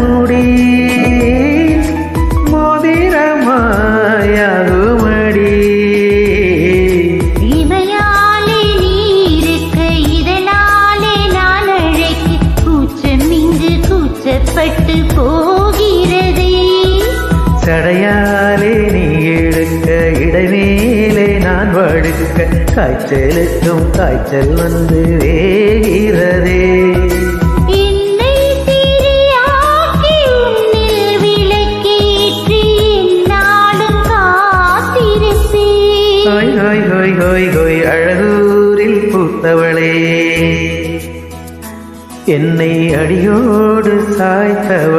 முடி மோதிரமாயாகுமடி. இவையாலே நீருக்க இதனாலே நான் அழைக்க கூச்சம் இங்கு கூச்சப்பட்டு போகிறதே. சடையாலே நீ எடுக்க இடைமேலே நான் வடுக்க காய்ச்சலுக்கும் காய்ச்சல் வந்து வேகிறதே. என்னை திரியாக்கி உன்னில் விளக்கேற்றி என்னாலும் காத்திருப்பேன். ஹோய் ஹோய் ஹோய் ஹோய் ஹோய் அழகூரில் பூத்தவளே, என்னை அடியோடு சாய்த்தவள்.